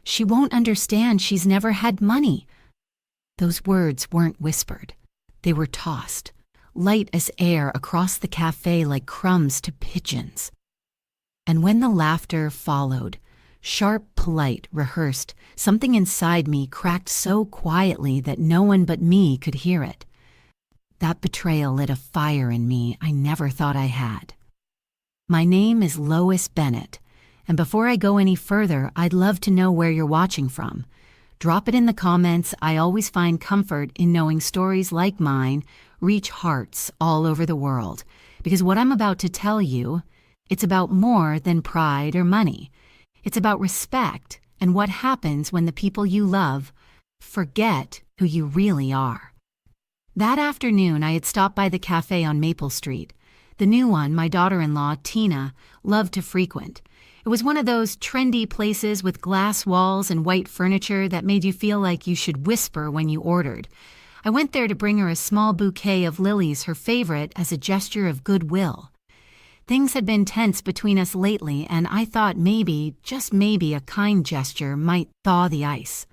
She won't understand. She's never had money." Those words weren't whispered. They were tossed, light as air, across the cafe like crumbs to pigeons. And when the laughter followed, sharp, polite, rehearsed, something inside me cracked so quietly that no one but me could hear it. That betrayal lit a fire in me I never thought I had. My name is Lois Bennett, and before I go any further, I'd love to know where you're watching from. Drop it in the comments. I always find comfort in knowing stories like mine reach hearts all over the world, because what I'm about to tell you, it's about more than pride or money. It's about respect and what happens when the people you love forget who you really are. That afternoon, I had stopped by the cafe on Maple Street, the new one my daughter-in-law, Tina, loved to frequent. It was one of those trendy places with glass walls and white furniture that made you feel like you should whisper when you ordered. I went there to bring her a small bouquet of lilies, her favorite, as a gesture of goodwill. Things had been tense between us lately, and I thought maybe, just maybe, a kind gesture might thaw the ice.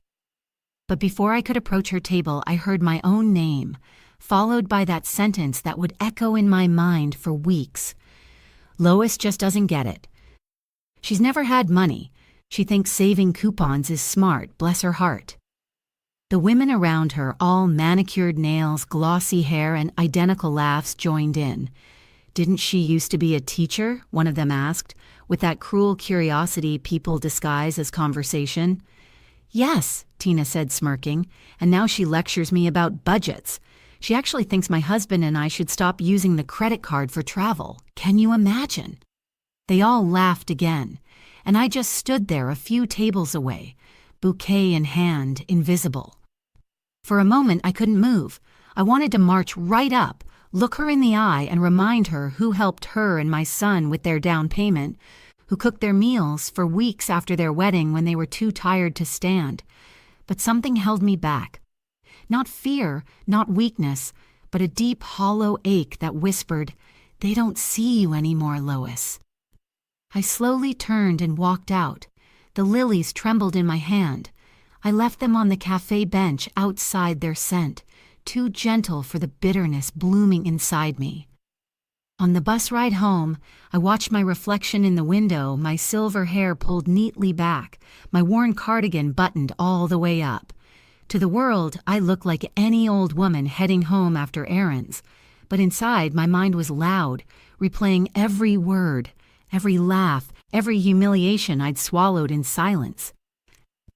But before I could approach her table, I heard my own name, followed by that sentence that would echo in my mind for weeks. Lois just doesn't get it. She's never had money. She thinks saving coupons is smart, bless her heart. The women around her, all manicured nails, glossy hair, and identical laughs, joined in. "Didn't she used to be a teacher?" one of them asked, with that cruel curiosity people disguise as conversation. "Yes," Tina said, smirking, "and now she lectures me about budgets. She actually thinks my husband and I should stop using the credit card for travel. Can you imagine?" They all laughed again, and I just stood there a few tables away, bouquet in hand, invisible. For a moment, I couldn't move. I wanted to march right up, look her in the eye, and remind her who helped her and my son with their down payment, who cooked their meals for weeks after their wedding when they were too tired to stand. But something held me back. Not fear, not weakness, but a deep, hollow ache that whispered, "They don't see you anymore, Lois." I slowly turned and walked out. The lilies trembled in my hand. I left them on the cafe bench outside their scent, too gentle for the bitterness blooming inside me. On the bus ride home, I watched my reflection in the window, my silver hair pulled neatly back, my worn cardigan buttoned all the way up. To the world, I looked like any old woman heading home after errands, but inside my mind was loud, replaying every word, every laugh, every humiliation I'd swallowed in silence.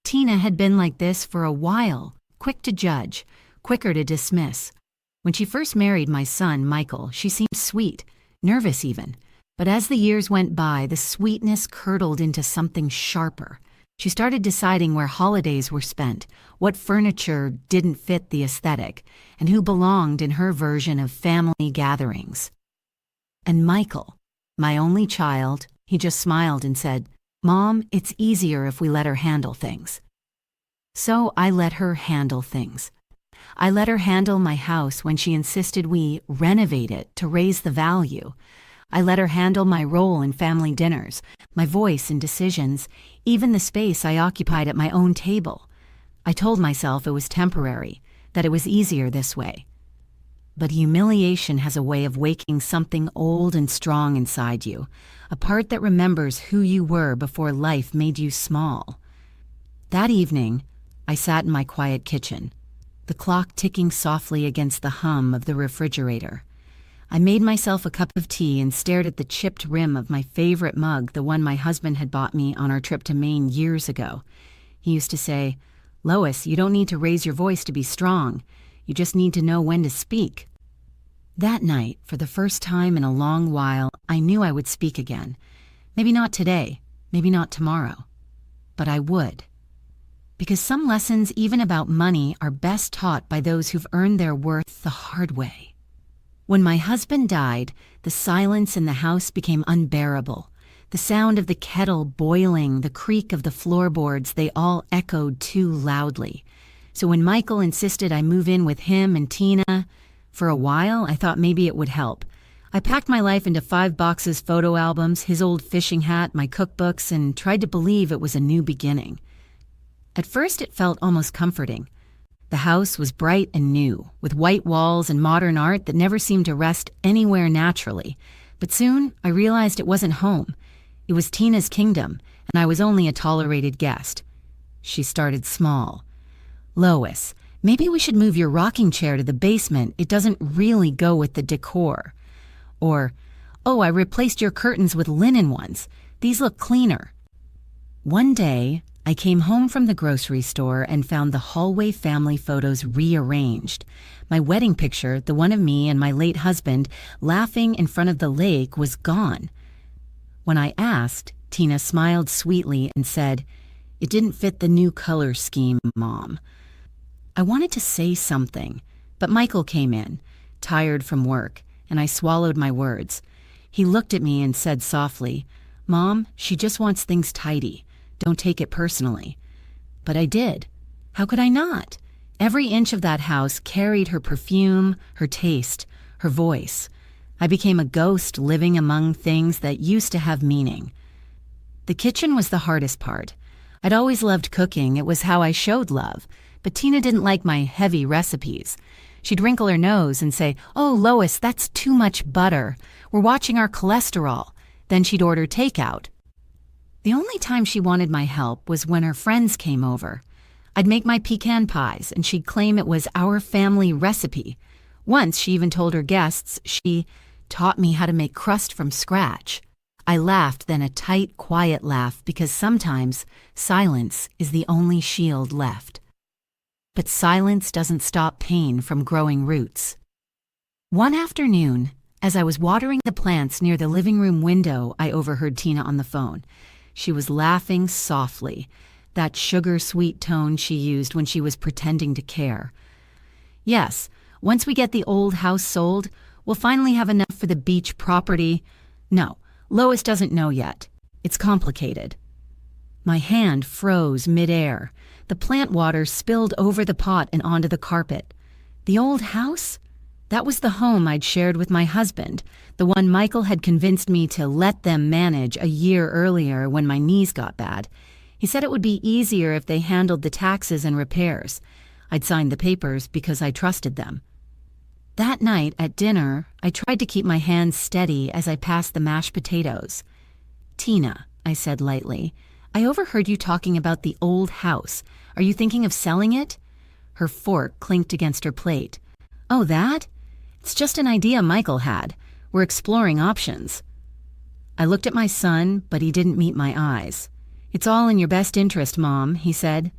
Tina had been like this for a while, quick to judge, quicker to dismiss. When she first married my son, Michael, she seemed sweet, nervous even. But as the years went by, the sweetness curdled into something sharper. She started deciding where holidays were spent, what furniture didn't fit the aesthetic, and who belonged in her version of family gatherings. And Michael, my only child, he just smiled and said, "Mom, it's easier if we let her handle things." So I let her handle things. I let her handle my house when she insisted we renovate it to raise the value. I let her handle my role in family dinners, my voice in decisions, even the space I occupied at my own table. I told myself it was temporary, that it was easier this way. But humiliation has a way of waking something old and strong inside you, a part that remembers who you were before life made you small. That evening, I sat in my quiet kitchen, the clock ticking softly against the hum of the refrigerator. I made myself a cup of tea and stared at the chipped rim of my favorite mug, the one my husband had bought me on our trip to Maine years ago. He used to say, "Lois, you don't need to raise your voice to be strong. You just need to know when to speak." That night, for the first time in a long while, I knew I would speak again. Maybe not today, maybe not tomorrow, but I would. Because some lessons, even about money, are best taught by those who've earned their worth the hard way. When my husband died, the silence in the house became unbearable. The sound of the kettle boiling, the creak of the floorboards, they all echoed too loudly. So when Michael insisted I move in with him and Tina, for a while I thought maybe it would help. I packed my life into 5 boxes, photo albums, his old fishing hat, my cookbooks, and tried to believe it was a new beginning. At first, it felt almost comforting. The house was bright and new, with white walls and modern art that never seemed to rest anywhere naturally. But soon, I realized it wasn't home. It was Tina's kingdom, and I was only a tolerated guest. She started small. "Lois, maybe we should move your rocking chair to the basement. It doesn't really go with the decor." Or, "Oh, I replaced your curtains with linen ones. These look cleaner." One day, I came home from the grocery store and found the hallway family photos rearranged. My wedding picture, the one of me and my late husband laughing in front of the lake, was gone. When I asked, Tina smiled sweetly and said, "It didn't fit the new color scheme, Mom." I wanted to say something, but Michael came in, tired from work, and I swallowed my words. He looked at me and said softly, "Mom, she just wants things tidy. Don't take it personally." But I did. How could I not? Every inch of that house carried her perfume, her taste, her voice. I became a ghost living among things that used to have meaning. The kitchen was the hardest part. I'd always loved cooking. It was how I showed love. But Tina didn't like my heavy recipes. She'd wrinkle her nose and say, "Oh, Lois, that's too much butter. We're watching our cholesterol." Then she'd order takeout. The only time she wanted my help was when her friends came over. I'd make my pecan pies, and she'd claim it was our family recipe. Once, she even told her guests she taught me how to make crust from scratch. I laughed, then a tight, quiet laugh, because sometimes silence is the only shield left. But silence doesn't stop pain from growing roots. One afternoon, as I was watering the plants near the living room window, I overheard Tina on the phone. She was laughing softly, that sugar-sweet tone she used when she was pretending to care. "Yes, once we get the old house sold, we'll finally have enough for the beach property. No, Lois doesn't know yet. It's complicated." My hand froze midair. The plant water spilled over the pot and onto the carpet. The old house? That was the home I'd shared with my husband, the one Michael had convinced me to let them manage a year earlier when my knees got bad. He said it would be easier if they handled the taxes and repairs. I'd signed the papers because I trusted them. That night at dinner, I tried to keep my hands steady as I passed the mashed potatoes. "Tina," I said lightly, "I overheard you talking about the old house. Are you thinking of selling it?" Her fork clinked against her plate. "Oh, that? It's just an idea Michael had. We're exploring options." I looked at my son, but he didn't meet my eyes. "It's all in your best interest, Mom," he said.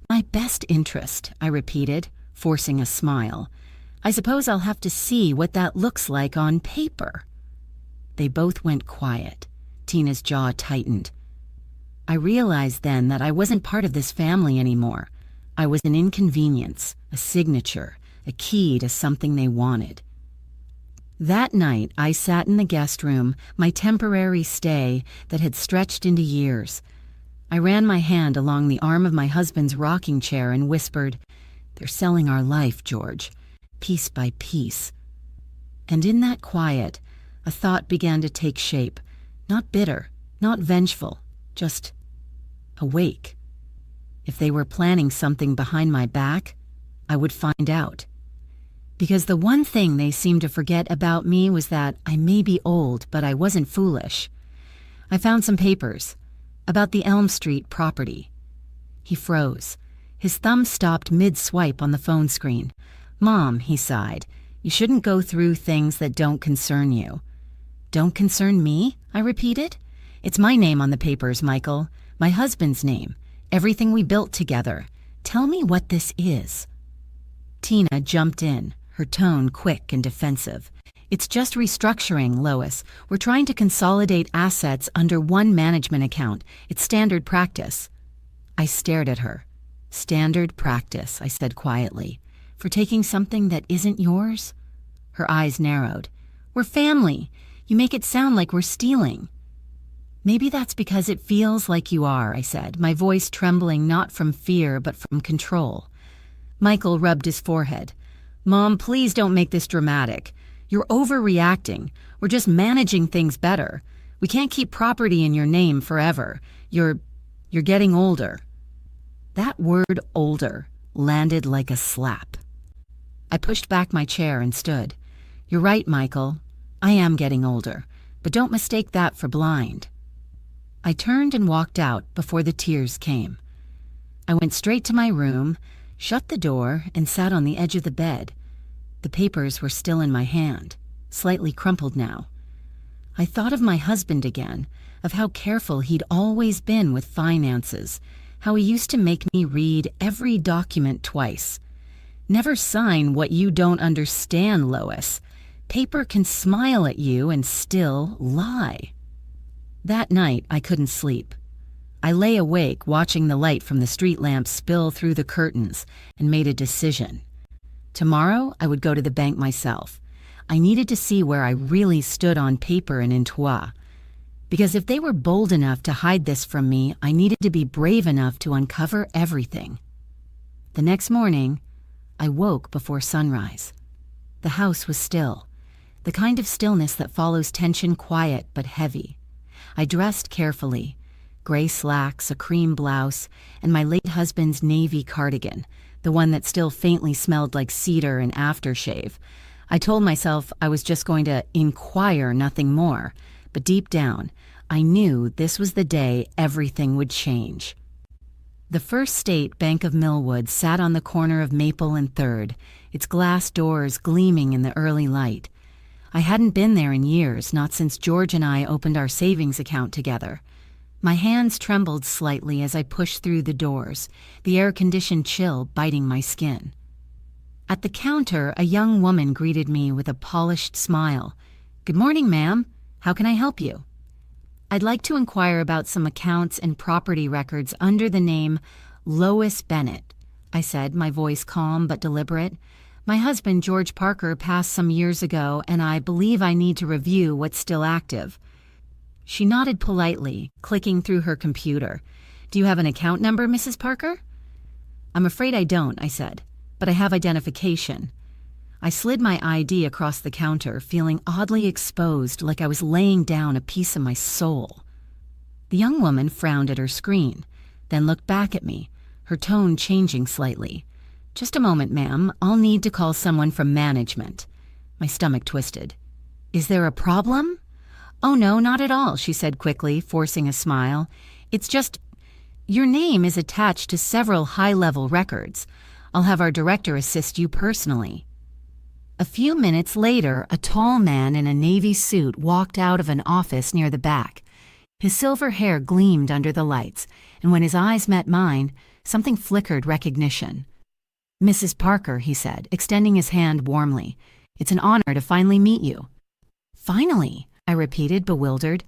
"My best interest," I repeated, forcing a smile. "I suppose I'll have to see what that looks like on paper." They both went quiet. Tina's jaw tightened. I realized then that I wasn't part of this family anymore. I was an inconvenience, a signature, a key to something they wanted. That night, I sat in the guest room, my temporary stay that had stretched into years. I ran my hand along the arm of my husband's rocking chair and whispered, "They're selling our life, George, piece by piece." And in that quiet, a thought began to take shape, not bitter, not vengeful, just awake. If they were planning something behind my back, I would find out. Because the one thing they seemed to forget about me was that I may be old, but I wasn't foolish. I found some papers about the Elm Street property. He froze. His thumb stopped mid-swipe on the phone screen. "Mom," he sighed, "you shouldn't go through things that don't concern you." "Don't concern me?" I repeated. "It's my name on the papers, Michael. My husband's name. Everything we built together. Tell me what this is." Tina jumped in, her tone quick and defensive. "It's just restructuring, Lois. We're trying to consolidate assets under one management account. It's standard practice." I stared at her. "Standard practice," I said quietly. "For taking something that isn't yours?" Her eyes narrowed. "We're family. You make it sound like we're stealing." "Maybe that's because it feels like you are," I said, my voice trembling not from fear but from control. Michael rubbed his forehead. "Mom, please don't make this dramatic. You're overreacting. We're just managing things better. We can't keep property in your name forever. You're getting older." That word older landed like a slap. I pushed back my chair and stood. You're right, Michael. I am getting older, but don't mistake that for blind. I turned and walked out before the tears came. I went straight to my room, shut the door, and sat on the edge of the bed. The papers were still in my hand, slightly crumpled now. I thought of my husband again, of how careful he'd always been with finances, how he used to make me read every document twice. Never sign what you don't understand, Lois. Paper can smile at you and still lie. That night, I couldn't sleep. I lay awake watching the light from the street lamp spill through the curtains and made a decision. Tomorrow, I would go to the bank myself. I needed to see where I really stood on paper and in toi. Because if they were bold enough to hide this from me, I needed to be brave enough to uncover everything. The next morning, I woke before sunrise. The house was still, the kind of stillness that follows tension, quiet but heavy. I dressed carefully, gray slacks, a cream blouse, and my late husband's navy cardigan, the one that still faintly smelled like cedar and aftershave. I told myself I was just going to inquire, nothing more, but deep down, I knew this was the day everything would change. The First State Bank of Millwood sat on the corner of Maple and 3rd, its glass doors gleaming in the early light. I hadn't been there in years, not since George and I opened our savings account together. My hands trembled slightly as I pushed through the doors, the air-conditioned chill biting my skin. At the counter, a young woman greeted me with a polished smile. "Good morning, ma'am. How can I help you?" "I'd like to inquire about some accounts and property records under the name Lois Bennett," I said, my voice calm but deliberate. "My husband, George Parker, passed some years ago, and I believe I need to review what's still active." She nodded politely, clicking through her computer. "Do you have an account number, Mrs. Parker?" "I'm afraid I don't," I said, "but I have identification." I slid my ID across the counter, feeling oddly exposed, like I was laying down a piece of my soul. The young woman frowned at her screen, then looked back at me, her tone changing slightly. "Just a moment, ma'am. I'll need to call someone from management." My stomach twisted. "Is there a problem?" "Oh, no, not at all," she said quickly, forcing a smile. "It's just, your name is attached to several high-level records. I'll have our director assist you personally." A few minutes later, a tall man in a navy suit walked out of an office near the back. His silver hair gleamed under the lights, and when his eyes met mine, something flickered recognition. "Mrs. Parker," he said, extending his hand warmly. "It's an honor to finally meet you." "Finally?" I repeated, bewildered.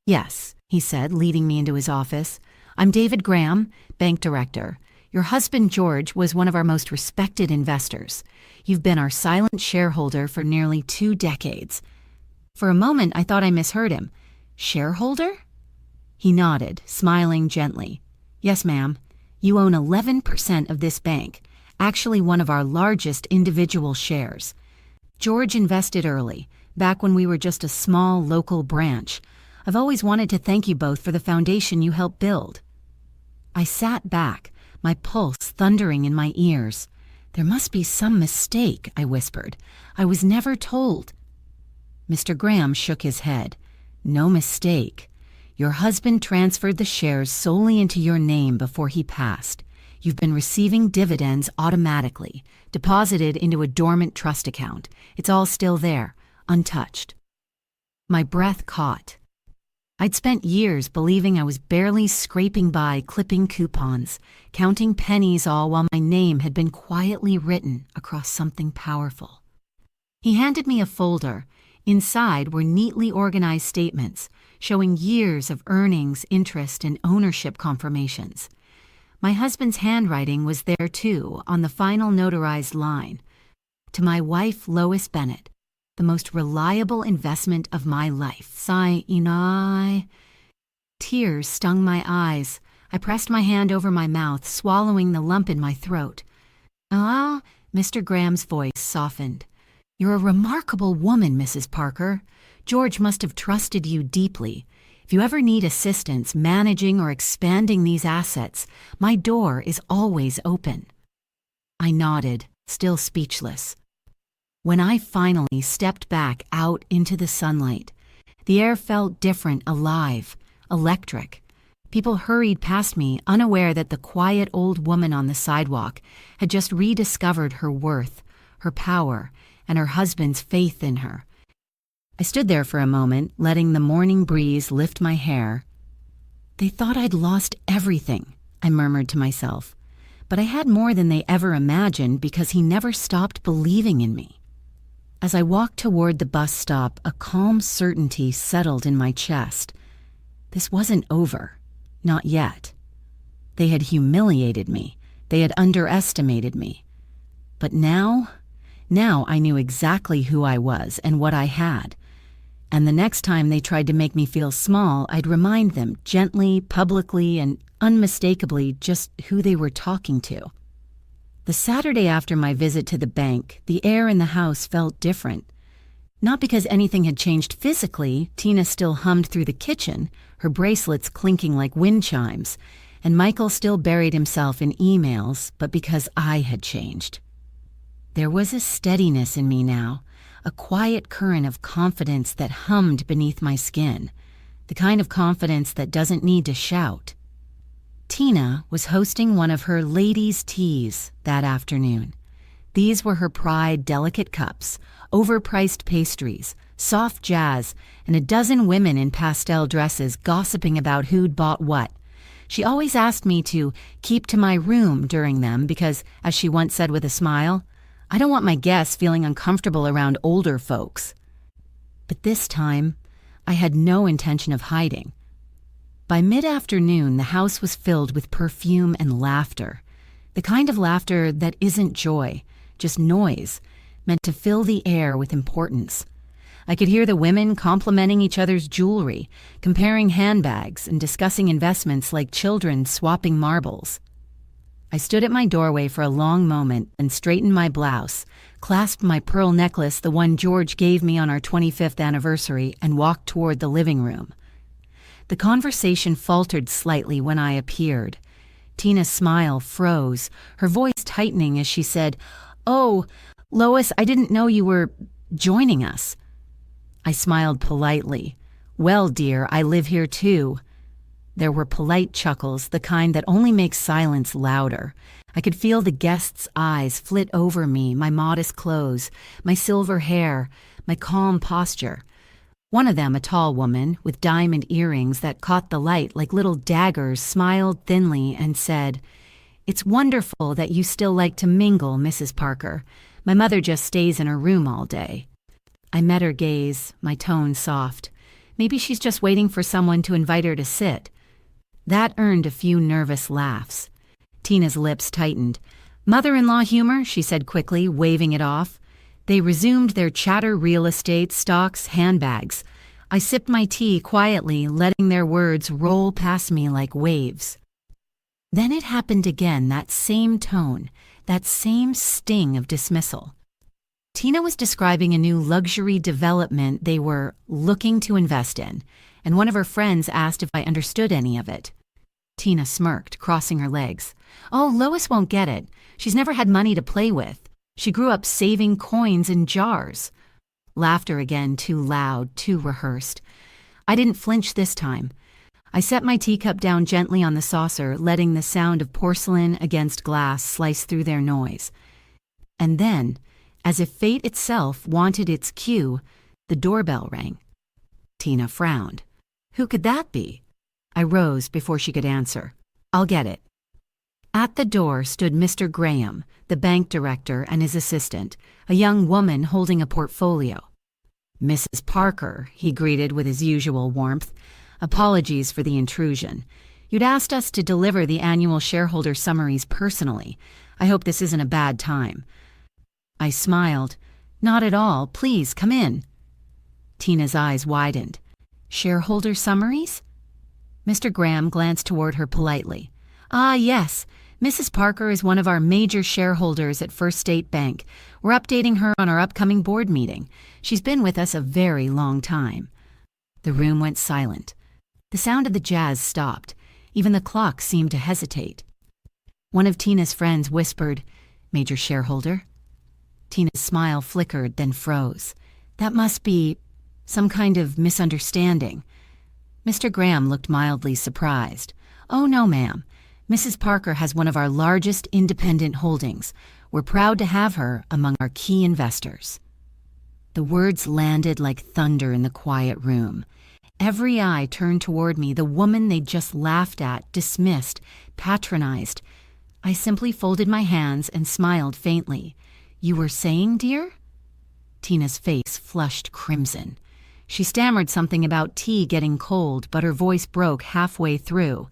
"Yes," he said, leading me into his office. "I'm David Graham, bank director. Your husband, George, was one of our most respected investors. You've been our silent shareholder for nearly 2 decades. For a moment, I thought I misheard him. Shareholder? He nodded, smiling gently. Yes, ma'am. You own 11% of this bank, actually one of our largest individual shares. George invested early, back when we were just a small local branch. I've always wanted to thank you both for the foundation you helped build. I sat back, my pulse thundering in my ears. There must be some mistake, I whispered. I was never told. Mr. Graham shook his head. No mistake. Your husband transferred the shares solely into your name before he passed. You've been receiving dividends automatically, deposited into a dormant trust account. It's all still there, untouched. My breath caught. I'd spent years believing I was barely scraping by clipping coupons, counting pennies all while my name had been quietly written across something powerful. He handed me a folder. Inside were neatly organized statements showing years of earnings, interest, and ownership confirmations. My husband's handwriting was there too, on the final notarized line. To my wife, Lois Bennett, the most reliable investment of my life. Sigh, Inai. Tears stung my eyes. I pressed my hand over my mouth, swallowing the lump in my throat. Ah, Mr. Graham's voice softened. You're a remarkable woman, Mrs. Parker. George must have trusted you deeply. If If you ever need assistance managing or expanding these assets, my door is always open." I nodded, still speechless. When I finally stepped back out into the sunlight, the air felt different, alive, electric. People hurried past me, unaware that the quiet old woman on the sidewalk had just rediscovered her worth, her power, and her husband's faith in her. I stood there for a moment, letting the morning breeze lift my hair. "They thought I'd lost everything," I murmured to myself. "But I had more than they ever imagined because he never stopped believing in me." As I walked toward the bus stop, a calm certainty settled in my chest. This wasn't over. Not yet. They had humiliated me. They had underestimated me. But now I knew exactly who I was and what I had. And the next time they tried to make me feel small, I'd remind them gently, publicly, and unmistakably just who they were talking to. The Saturday after my visit to the bank, the air in the house felt different. Not because anything had changed physically. Tina still hummed through the kitchen, her bracelets clinking like wind chimes, and Michael still buried himself in emails, but because I had changed. There was a steadiness in me now, a quiet current of confidence that hummed beneath my skin, the kind of confidence that doesn't need to shout. Tina was hosting one of her ladies' teas that afternoon. These were her pride delicate cups, overpriced pastries, soft jazz, and a dozen women in pastel dresses gossiping about who'd bought what. She always asked me to keep to my room during them because, as she once said with a smile, "I don't want my guests feeling uncomfortable around older folks." But this time, I had no intention of hiding. By mid-afternoon, the house was filled with perfume and laughter, the kind of laughter that isn't joy, just noise, meant to fill the air with importance. I could hear the women complimenting each other's jewelry, comparing handbags, and discussing investments like children swapping marbles. I stood at my doorway for a long moment and straightened my blouse, clasped my pearl necklace, the one George gave me on our 25th anniversary, and walked toward the living room. The conversation faltered slightly when I appeared. Tina's smile froze, her voice tightening as she said, "Oh, Lois, I didn't know you were joining us." I smiled politely. "Well, dear, I live here too." There were polite chuckles, the kind that only makes silence louder. I could feel the guests' eyes flit over me, my modest clothes, my silver hair, my calm posture. One of them, a tall woman with diamond earrings that caught the light like little daggers, smiled thinly and said, "It's wonderful that you still like to mingle, Mrs. Parker. My mother just stays in her room all day." I met her gaze, my tone soft. Maybe she's just waiting for someone to invite her to sit. That earned a few nervous laughs. Tina's lips tightened. "Mother-in-law humor," she said quickly, waving it off. They resumed their chatter: real estate, stocks, handbags. I sipped my tea quietly, letting their words roll past me like waves. Then it happened again, that same tone, that same sting of dismissal. Tina was describing a new luxury development they were looking to invest in, and one of her friends asked if I understood any of it. Tina smirked, crossing her legs. "Oh, Lois won't get it. She's never had money to play with. She grew up saving coins in jars." Laughter again, too loud, too rehearsed. I didn't flinch this time. I set my teacup down gently on the saucer, letting the sound of porcelain against glass slice through their noise. And then, as if fate itself wanted its cue, the doorbell rang. Tina frowned. Who could that be? I rose before she could answer. "I'll get it." At the door stood Mr. Graham, the bank director, and his assistant, a young woman holding a portfolio. "Mrs. Parker," he greeted with his usual warmth. "Apologies for the intrusion. You'd asked us to deliver the annual shareholder summaries personally. I hope this isn't a bad time." I smiled. "Not at all. Please, come in." Tina's eyes widened. "Shareholder summaries?" Mr. Graham glanced toward her politely. "Ah, yes. Mrs. Parker is one of our major shareholders at First State Bank. We're updating her on our upcoming board meeting. She's been with us a very long time." The room went silent. The sound of the jazz stopped. Even the clock seemed to hesitate. One of Tina's friends whispered, "Major shareholder?" Tina's smile flickered, then froze. That must be some kind of misunderstanding. Mr. Graham looked mildly surprised. "Oh, no, ma'am. Mrs. Parker has one of our largest independent holdings. We're proud to have her among our key investors." The words landed like thunder in the quiet room. Every eye turned toward me, the woman they'd just laughed at, dismissed, patronized. I simply folded my hands and smiled faintly. "You were saying, dear?" Tina's face flushed crimson. She stammered something about tea getting cold, but her voice broke halfway through.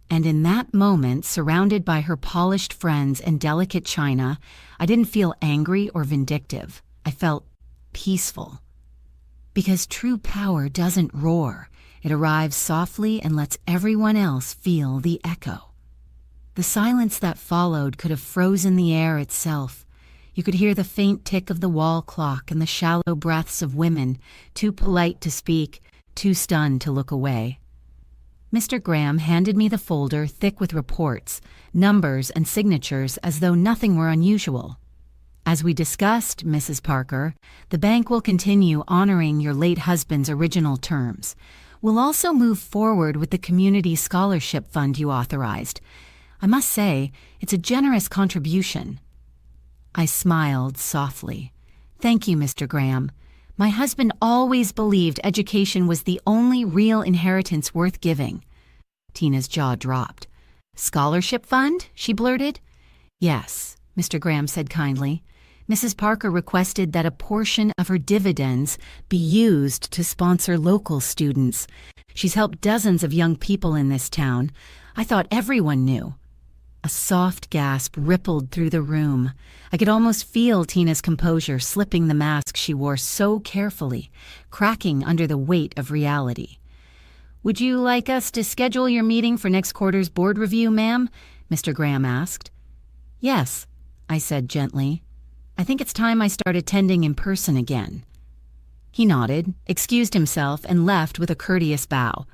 And in that moment, surrounded by her polished friends and delicate china, I didn't feel angry or vindictive. I felt peaceful. Because true power doesn't roar. It arrives softly and lets everyone else feel the echo. The silence that followed could have frozen the air itself. You could hear the faint tick of the wall clock and the shallow breaths of women, too polite to speak, too stunned to look away. Mr. Graham handed me the folder thick with reports, numbers, and signatures as though nothing were unusual. "As we discussed, Mrs. Parker, the bank will continue honoring your late husband's original terms. We'll also move forward with the community scholarship fund you authorized. I must say, it's a generous contribution." I smiled softly. "Thank you, Mr. Graham. My husband always believed education was the only real inheritance worth giving." Tina's jaw dropped. "Scholarship fund?" she blurted. "Yes," Mr. Graham said kindly. "Mrs. Parker requested that a portion of her dividends be used to sponsor local students. She's helped dozens of young people in this town. I thought everyone knew." A soft gasp rippled through the room. I could almost feel Tina's composure slipping the mask she wore so carefully, cracking under the weight of reality. "Would you like us to schedule your meeting for next quarter's board review, ma'am?" Mr. Graham asked. "Yes," I said gently. "I think it's time I start attending in person again." He nodded, excused himself, and left with a courteous bow.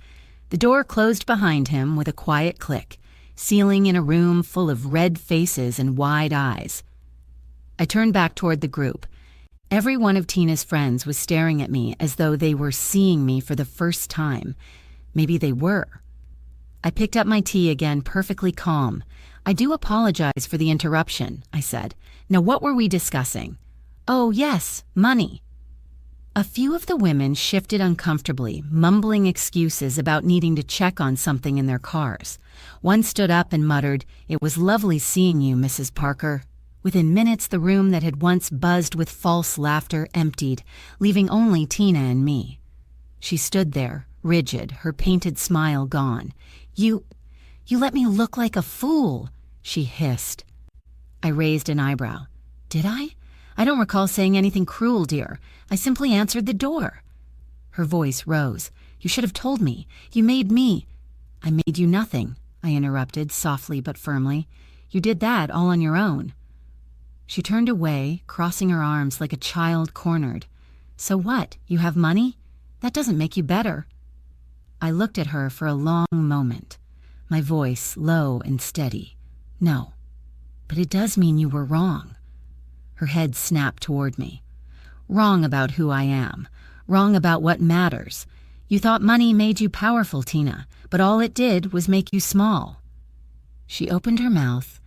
The door closed behind him with a quiet click, sealing in a room full of red faces and wide eyes. I turned back toward the group. Every one of Tina's friends was staring at me as though they were seeing me for the first time. Maybe they were. I picked up my tea again, perfectly calm. "I do apologize for the interruption," I said. "Now what were we discussing?" "Oh, yes, money." A few of the women shifted uncomfortably, mumbling excuses about needing to check on something in their cars. One stood up and muttered, "It was lovely seeing you, Mrs. Parker." Within minutes, the room that had once buzzed with false laughter emptied, leaving only Tina and me. She stood there, rigid, her painted smile gone. You let me look like a fool," she hissed. I raised an eyebrow. "Did I? I don't recall saying anything cruel, dear. I simply answered the door." Her voice rose. "You should have told me. You made me—" "I made you nothing," I interrupted, softly but firmly. "You did that all on your own." She turned away, crossing her arms like a child cornered. "So what? You have money? That doesn't make you better." I looked at her for a long moment, my voice low and steady. "No, but it does mean you were wrong." Her head snapped toward me. "Wrong about who I am. Wrong about what matters. You thought money made you powerful, Tina, but all it did was make you small." She opened her mouth,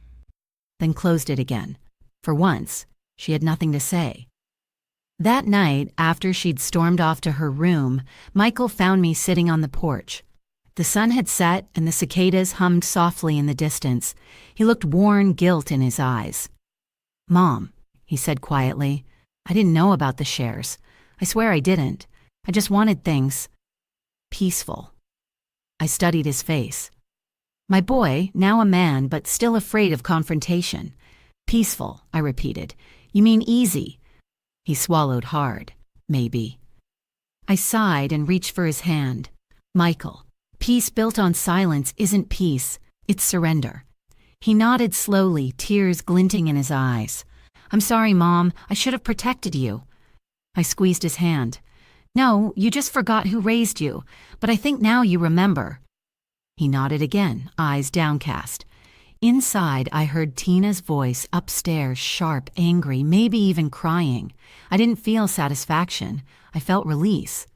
then closed it again. For once, she had nothing to say. That night, after she'd stormed off to her room, Michael found me sitting on the porch. The sun had set and the cicadas hummed softly in the distance. He looked worn guilt in his eyes. "Mom," he said quietly, "I didn't know about the shares. I swear I didn't. I just wanted things peaceful." I studied his face. "My boy, now a man, but still afraid of confrontation. Peaceful," I repeated. "You mean easy." He swallowed hard. "Maybe." I sighed and reached for his hand. "Michael, peace built on silence isn't peace. It's surrender." He nodded slowly, tears glinting in his eyes. "I'm sorry, Mom. I should have protected you." I squeezed his hand. No, you just forgot who raised you, but I think now you remember. He nodded again, eyes downcast. Inside, I heard Tina's voice upstairs, sharp, angry, maybe even crying. I didn't feel satisfaction. I felt release.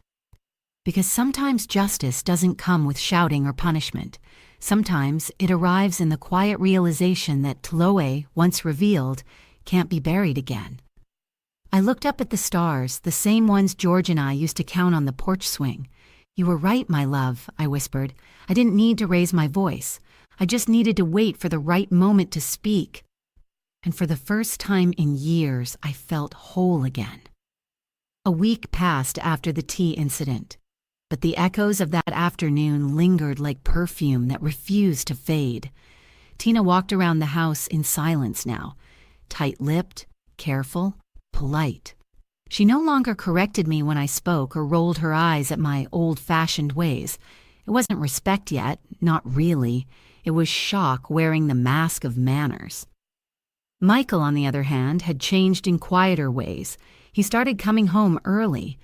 Because sometimes justice doesn't come with shouting or punishment. Sometimes it arrives in the quiet realization that Tloe, once revealed, can't be buried again. I looked up at the stars, the same ones George and I used to count on the porch swing. You were right, my love, I whispered. I didn't need to raise my voice. I just needed to wait for the right moment to speak. And for the first time in years, I felt whole again. A week passed after the tea incident, but the echoes of that afternoon lingered like perfume that refused to fade. Tina walked around the house in silence now, tight-lipped, careful, polite. She no longer corrected me when I spoke or rolled her eyes at my old-fashioned ways. It wasn't respect yet, not really. It was shock wearing the mask of manners. Michael, on the other hand, had changed in quieter ways. He started coming home early.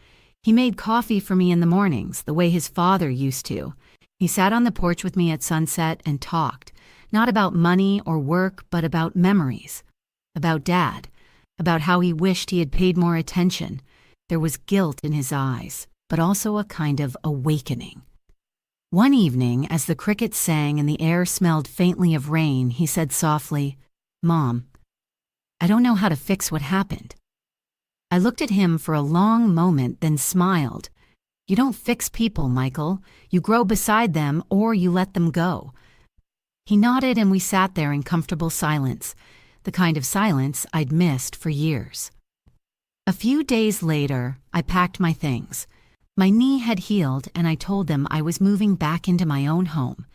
He made coffee for me in the mornings, the way his father used to. He sat on the porch with me at sunset and talked, not about money or work, but about memories. About Dad, about how he wished he had paid more attention. There was guilt in his eyes, but also a kind of awakening. One evening, as the crickets sang and the air smelled faintly of rain, he said softly, "Mom, I don't know how to fix what happened." I looked at him for a long moment, then smiled. You don't fix people, Michael. You grow beside them or you let them go. He nodded and we sat there in comfortable silence, the kind of silence I'd missed for years. A few days later, I packed my things. My knee had healed and I told them I was moving back into my own home.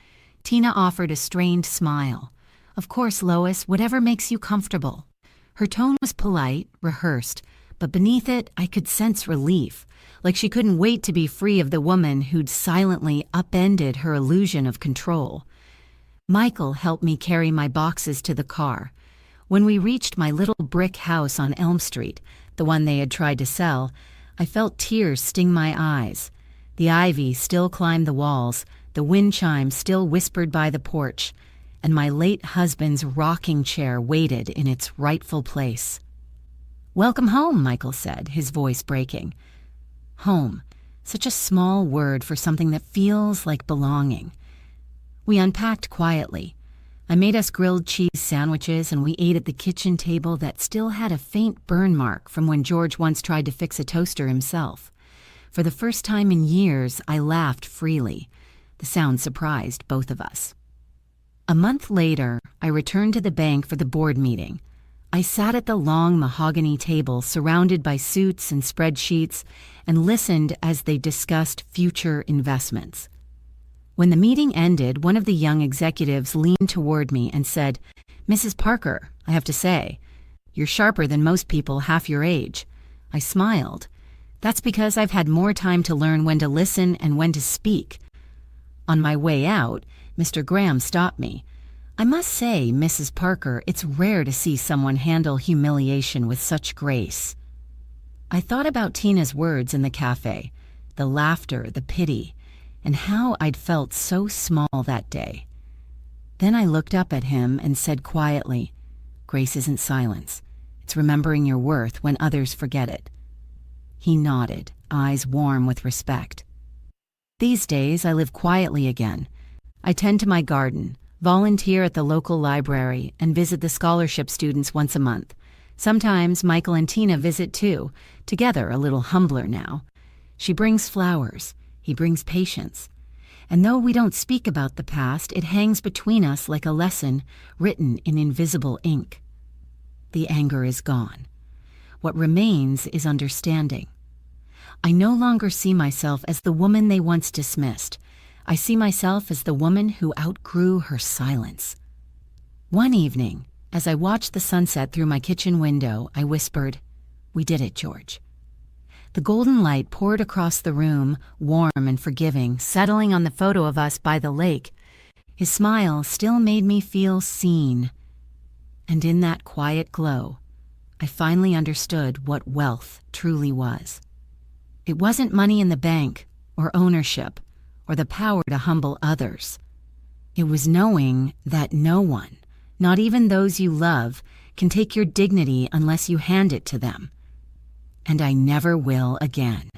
Tina offered a strained smile. Of course, Lois, whatever makes you comfortable. Her tone was polite, rehearsed, but beneath it I could sense relief, like she couldn't wait to be free of the woman who'd silently upended her illusion of control. Michael helped me carry my boxes to the car. When we reached my little brick house on Elm Street, the one they had tried to sell, I felt tears sting my eyes. The ivy still climbed the walls, the wind chime still whispered by the porch, and my late husband's rocking chair waited in its rightful place. "Welcome home," Michael said, his voice breaking. Home, such a small word for something that feels like belonging. We unpacked quietly. I made us grilled cheese sandwiches and we ate at the kitchen table that still had a faint burn mark from when George once tried to fix a toaster himself. For the first time in years, I laughed freely. The sound surprised both of us. A month later, I returned to the bank for the board meeting. I sat at the long mahogany table surrounded by suits and spreadsheets and listened as they discussed future investments. When the meeting ended, one of the young executives leaned toward me and said, "Mrs. Parker, I have to say, you're sharper than most people half your age." I smiled. That's because I've had more time to learn when to listen and when to speak. On my way out, Mr. Graham stopped me. "I must say, Mrs. Parker, it's rare to see someone handle humiliation with such grace." I thought about Tina's words in the cafe, the laughter, the pity, and how I'd felt so small that day. Then I looked up at him and said quietly, "Grace isn't silence. It's remembering your worth when others forget it." He nodded, eyes warm with respect. These days, I live quietly again. I tend to my garden, volunteer at the local library, and visit the scholarship students once a month. Sometimes Michael and Tina visit too, together a little humbler now. She brings flowers. He brings patience. And though we don't speak about the past, it hangs between us like a lesson written in invisible ink. The anger is gone. What remains is understanding. I no longer see myself as the woman they once dismissed. I see myself as the woman who outgrew her silence. One evening, as I watched the sunset through my kitchen window, I whispered, "We did it, George." The golden light poured across the room, warm and forgiving, settling on the photo of us by the lake. His smile still made me feel seen. And in that quiet glow, I finally understood what wealth truly was. It wasn't money in the bank, or ownership, or the power to humble others. It was knowing that no one, not even those you love, can take your dignity unless you hand it to them. And I never will again.